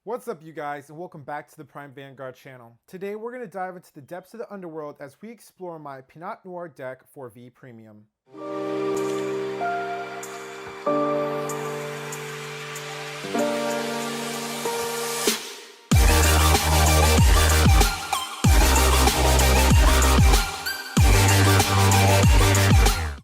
What's up, you guys, and welcome back to the Prime Vanguard channel. Today we're going to dive into the depths of the underworld as we explore my Pinot Noir deck for VPremium.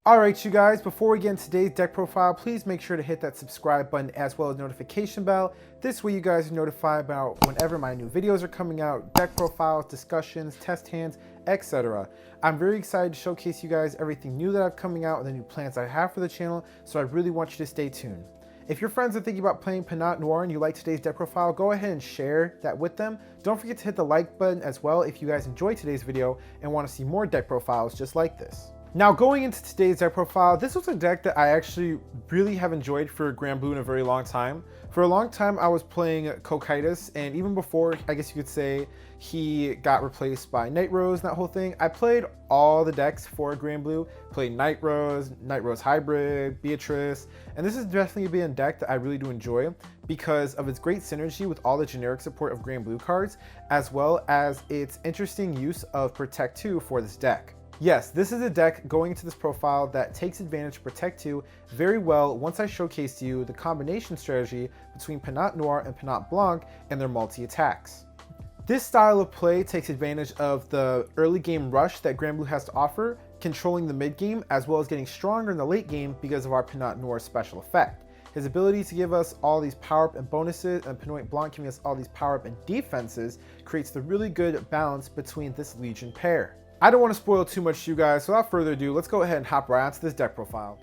Alright, you guys, before we get into today's deck profile, please make sure to hit that subscribe button as well as notification bell. This way you guys are notified about whenever my new videos are coming out, deck profiles, discussions, test hands, etc. I'm very excited to showcase you guys everything new that I have coming out and the new plans I have for the channel, so I really want you to stay tuned. If your friends are thinking about playing Pinot Noir and you like today's deck profile, go ahead and share that with them. Don't forget to hit the like button as well if you guys enjoyed today's video and want to see more deck profiles just like this. Now, going into today's deck profile, this was a deck that I actually really have enjoyed for granblue in a very long time. For a long time, I was playing Cutlass, and even before, I guess you could say, he got replaced by Night Rose and that whole thing, I played all the decks for granblue. Played Night Rose Hybrid, Beatrice, and this is definitely been a deck that I really do enjoy because of its great synergy with all the generic support of granblue cards, as well as its interesting use of Protect 2 for this deck. Yes, this is a deck going into this profile that takes advantage of Protect 2 very well once I showcase to you the combination strategy between Pinot Noir and Pinot Blanc and their multi-attacks. This style of play takes advantage of the early game rush that granblue has to offer, controlling the mid game as well as getting stronger in the late game because of our Pinot Noir special effect. His ability to give us all these power-up and bonuses and Pinot Blanc giving us all these power-up and defenses creates the really good balance between this Legion pair. I don't want to spoil too much, you guys, so without further ado, let's go ahead and hop right onto this deck profile.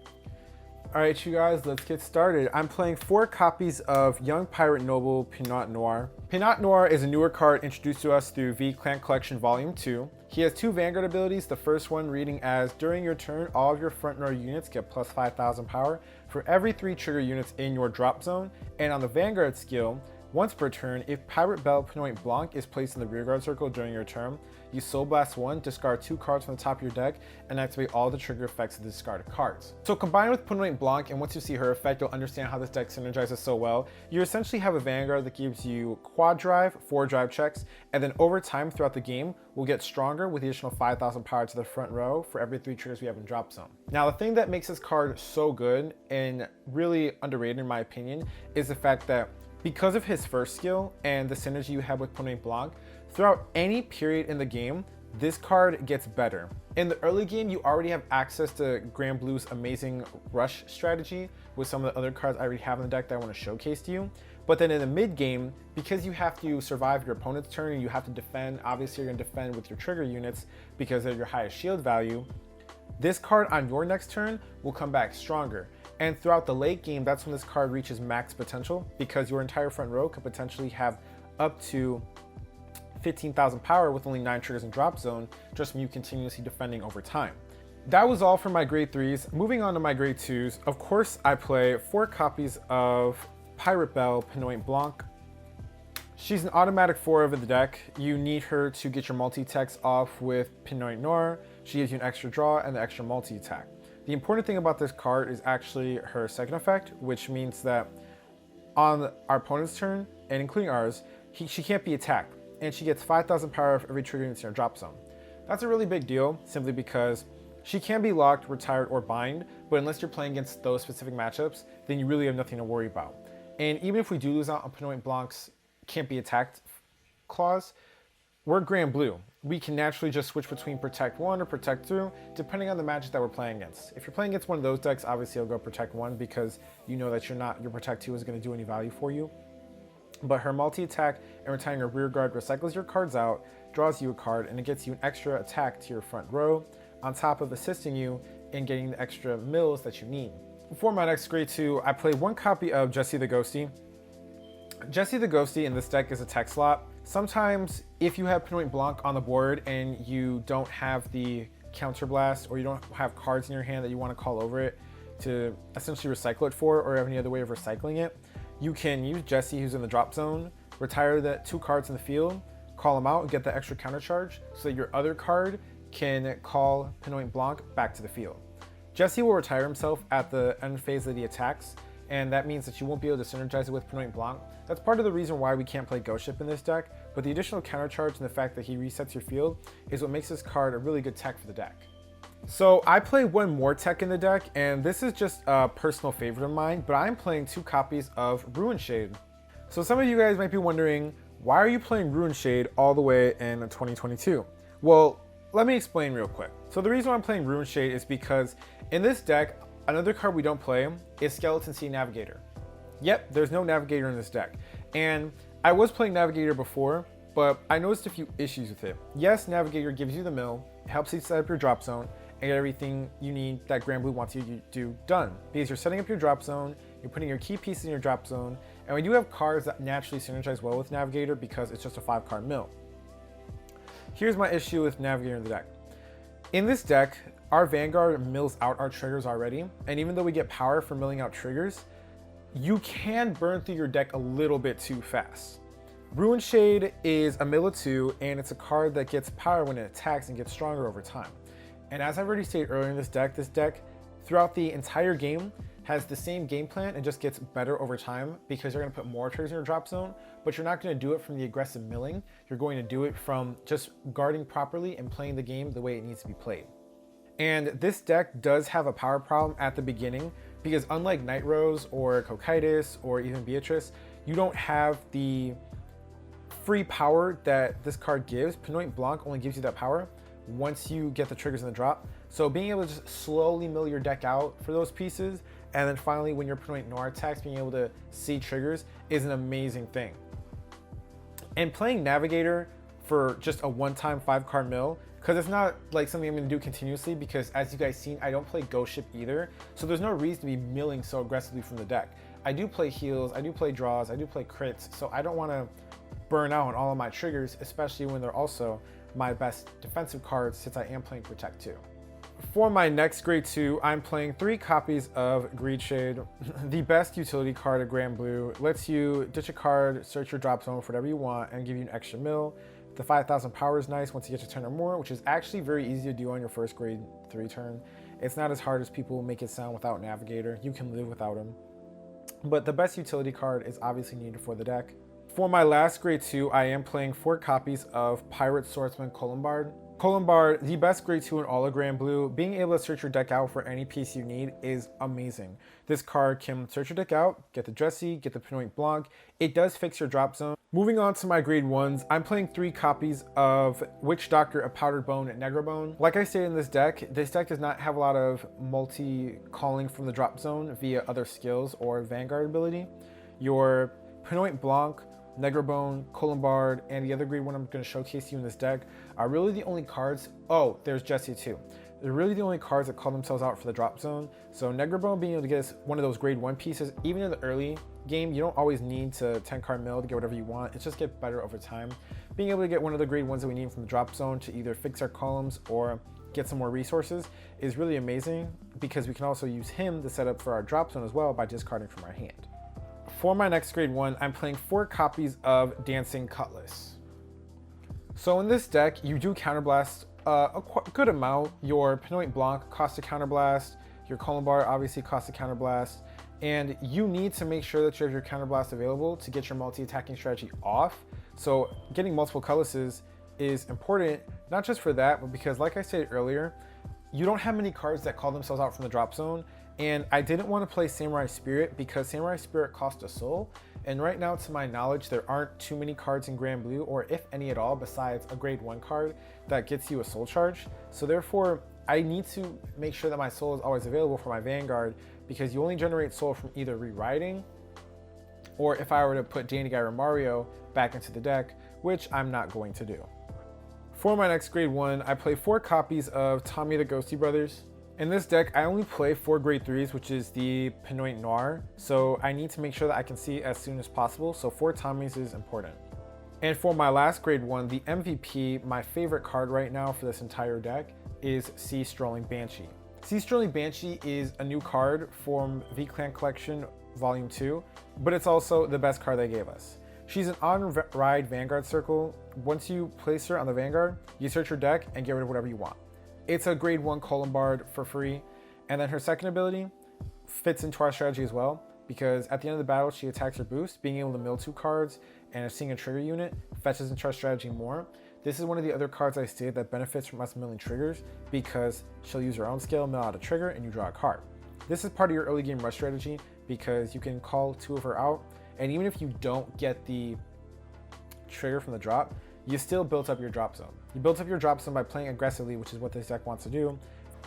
Alright, you guys, let's get started. I'm playing 4 copies of Young Pirate Noble Pinot Noir. Pinot Noir is a newer card introduced to us through V Clan Collection Volume 2. He has 2 Vanguard abilities, the first one reading as, during your turn, all of your front row units get plus 5,000 power for every 3 trigger units in your drop zone, and on the Vanguard skill, once per turn, if Pirate Belle Pinot Blanc is placed in the rearguard circle during your turn, you Soul Blast 1, discard 2 cards from the top of your deck, and activate all the trigger effects of the discarded cards. So combined with Pinot Blanc, and once you see her effect, you'll understand how this deck synergizes so well. You essentially have a Vanguard that gives you quad drive, 4 drive checks, and then over time throughout the game, will get stronger with the additional 5,000 power to the front row for every 3 triggers we have in drop zone. Now, the thing that makes this card so good, and really underrated in my opinion, is the fact that because of his first skill and the synergy you have with Pinot Blanc, throughout any period in the game, this card gets better. In the early game, you already have access to granblue's amazing rush strategy with some of the other cards I already have in the deck that I want to showcase to you. But then in the mid game, because you have to survive your opponent's turn and you have to defend, obviously you're going to defend with your trigger units because they're your highest shield value, this card on your next turn will come back stronger. And throughout the late game, that's when this card reaches max potential because your entire front row could potentially have up to 15,000 power with only 9 triggers in drop zone just from you continuously defending over time. That was all for my grade 3s. Moving on to my grade 2s, of course I play 4 copies of Pirate Belle Pinot Blanc. She's an automatic 4 of the deck. You need her to get your multi-attacks off with Pinot Noir. She gives you an extra draw and the extra multi-attack. The important thing about this card is actually her second effect, which means that on our opponent's turn, and including ours, she can't be attacked, and she gets 5,000 power for every trigger unit in her drop zone. That's a really big deal, simply because she can be locked, retired, or bind, but unless you're playing against those specific matchups, then you really have nothing to worry about. And even if we do lose out on Pinot Blanc's can't be attacked clause, we're granblue. We can naturally just switch between Protect 1 or Protect 2, depending on the matches that we're playing against. If you're playing against one of those decks, obviously I'll go Protect 1 because you know that your Protect 2 is going to do any value for you. But her multi-attack and retiring her rear guard recycles your cards out, draws you a card, and it gets you an extra attack to your front row, on top of assisting you in getting the extra mills that you need. For my next grade 2, I played 1 copy of Jessie The Ghostie. Jessie The Ghostie in this deck is a tech slot. Sometimes if you have Pinot Blanc on the board and you don't have the counterblast or you don't have cards in your hand that you want to call over it to essentially recycle it for, or have any other way of recycling it, you can use Jessie, who's in the drop zone, retire the 2 cards in the field, call them out and get the extra counter charge so that your other card can call Pinot Blanc back to the field. Jessie will retire himself at the end phase of the attacks, and that means that you won't be able to synergize it with Pinot Blanc. That's part of the reason why we can't play Ghost Ship in this deck, but the additional counter charge and the fact that he resets your field is what makes this card a really good tech for the deck. So I play one more tech in the deck, and this is just a personal favorite of mine, but I'm playing 2 copies of Ruin Shade. So some of you guys might be wondering, why are you playing Ruin Shade all the way in 2022? Well, let me explain real quick. So the reason why I'm playing Ruin Shade is because in this deck, another card we don't play is Skeleton Sea Navigator. Yep, there's no Navigator in this deck. And I was playing Navigator before, but I noticed a few issues with it. Yes, Navigator gives you the mill, helps you set up your drop zone, and get everything you need that granblue wants you to do done. Because you're setting up your drop zone, you're putting your key pieces in your drop zone, and we do have cards that naturally synergize well with Navigator because it's just a 5-card mill. Here's my issue with Navigator in the deck. In this deck, our Vanguard mills out our triggers already, and even though we get power for milling out triggers, you can burn through your deck a little bit too fast. Ruin Shade is a mill of 2, and it's a card that gets power when it attacks and gets stronger over time. And as I've already stated earlier in this deck throughout the entire game has the same game plan and just gets better over time because you're going to put more triggers in your drop zone, but you're not going to do it from the aggressive milling. You're going to do it from just guarding properly and playing the game the way it needs to be played. And this deck does have a power problem at the beginning because unlike Night Rose or Cocytus or even Beatrice, you don't have the free power that this card gives. Pinot Blanc only gives you that power once you get the triggers in the drop. So being able to just slowly mill your deck out for those pieces, and then finally when your Pinot Noir attacks, being able to see triggers is an amazing thing. And playing Navigator for just a one-time 5-card mill, because it's not like something I'm going to do continuously, because as you guys seen, I don't play Ghost Ship either, so there's no reason to be milling so aggressively from the deck. I do play heals, I do play draws, I do play crits, so I don't want to burn out on all of my triggers, especially when they're also my best defensive cards since I am playing Protect too. For my next grade 2, I'm playing 3 copies of Greed Shade. The best utility card of granblue, lets you ditch a card, search your drop zone for whatever you want, and give you an extra mill. The 5,000 power is nice once you get your turn or more, which is actually very easy to do on your first grade 3 turn. It's not as hard as people make it sound without Navigator. You can live without him. But the best utility card is obviously needed for the deck. For my last grade 2, I am playing 4 copies of Pirate Swordsman Colombard. Colombard, the best grade 2 in all of granblue. Being able to search your deck out for any piece you need is amazing. This card can search your deck out, get the Jessie, get the Pinot Blanc. It does fix your drop zone. Moving on to my grade 1s, I'm playing 3 copies of Witch Doctor, a Powdered Bone, and Negrobone. Like I stated in this deck does not have a lot of multi-calling from the drop zone via other skills or Vanguard ability. Your Pinot Blanc, Negrobone, Colombard, and the other grade 1 I'm going to showcase you in this deck are really the only cards. Oh, there's Jessie too. They're really the only cards that call themselves out for the drop zone. So Negrobone being able to get us one of those grade 1 pieces, even in the early game, you don't always need to 10-card mill to get whatever you want. It's just get better over time. Being able to get one of the grade 1s that we need from the drop zone to either fix our columns or get some more resources is really amazing because we can also use him to set up for our drop zone as well by discarding from our hand. For my next grade 1, I'm playing 4 copies of Dancing Cutlass. So in this deck, you do counterblast a good amount. Your Pinot Blanc costs a counterblast, your Colombard obviously costs a counterblast, and you need to make sure that you have your counterblast available to get your multi-attacking strategy off. So getting multiple Cutlasses is important, not just for that, but because like I said earlier, you don't have many cards that call themselves out from the drop zone. And I didn't want to play Samurai Spirit because Samurai Spirit cost a soul. And right now, to my knowledge, there aren't too many cards in granblue, or if any at all, besides a grade 1 card that gets you a soul charge. So therefore, I need to make sure that my soul is always available for my Vanguard because you only generate soul from either rewriting or if I were to put Danny Guy or Mario back into the deck, which I'm not going to do. For my next grade 1, I play 4 copies of Tommy the Ghostie Brothers. In this deck, I only play 4 grade 3s, which is the Pinot Noir, so I need to make sure that I can see as soon as possible, so 4 Tommies is important. And for my last grade 1, the MVP, my favorite card right now for this entire deck, is Strolling Banshee. Strolling Banshee is a new card from V-Clan Collection Volume 2, but it's also the best card they gave us. She's an on-ride Vanguard circle. Once you place her on the Vanguard, you search your deck and get rid of whatever you want. It's a grade 1 Colombard for free, and then her second ability fits into our strategy as well. because at the end of the battle, she attacks her boost. Being able to mill 2 cards and seeing a trigger unit fetches into our strategy more. This is one of the other cards I stated that benefits from us milling triggers, because she'll use her own skill, mill out a trigger, and you draw a card. This is part of your early game rush strategy, because you can call 2 of her out, and even if you don't get the trigger from the drop, you still built up your drop zone. You built up your drop zone by playing aggressively, which is what this deck wants to do.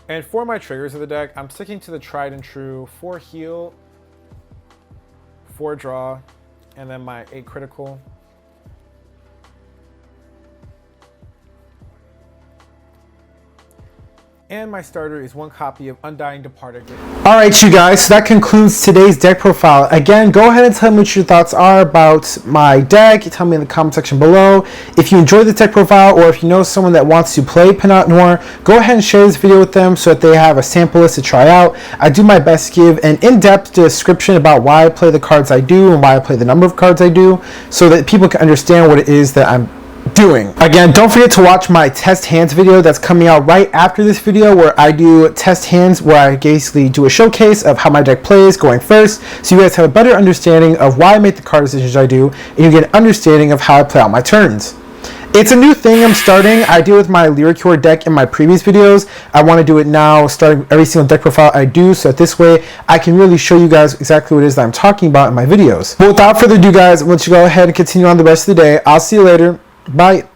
And for my triggers of the deck, I'm sticking to the tried and true 4 heal, 4 draw, and then my 8 critical. And my starter is 1 copy of Undying Departed. Alright you guys, so that concludes today's deck profile. Again, go ahead and tell me what your thoughts are about my deck. Tell me in the comment section below. If you enjoyed the deck profile, or if you know someone that wants to play Pinot Noir, go ahead and share this video with them so that they have a sample list to try out. I do my best to give an in-depth description about why I play the cards I do and why I play the number of cards I do, so that people can understand what it is that I'm doing. Again, don't forget to watch my test hands video that's coming out right after this video, where I do test hands, where I basically do a showcase of how my deck plays going first, so you guys have a better understanding of why I make the card decisions I do, and you get an understanding of how I play out my turns. It's a new thing I'm starting. I did with my Lyricure deck in my previous videos. I want to do it now, starting every single deck profile I do, so that this way I can really show you guys exactly what it is that I'm talking about in my videos. But without further ado guys, I'm going to go ahead and continue on the rest of the day. I'll see you later. Bye.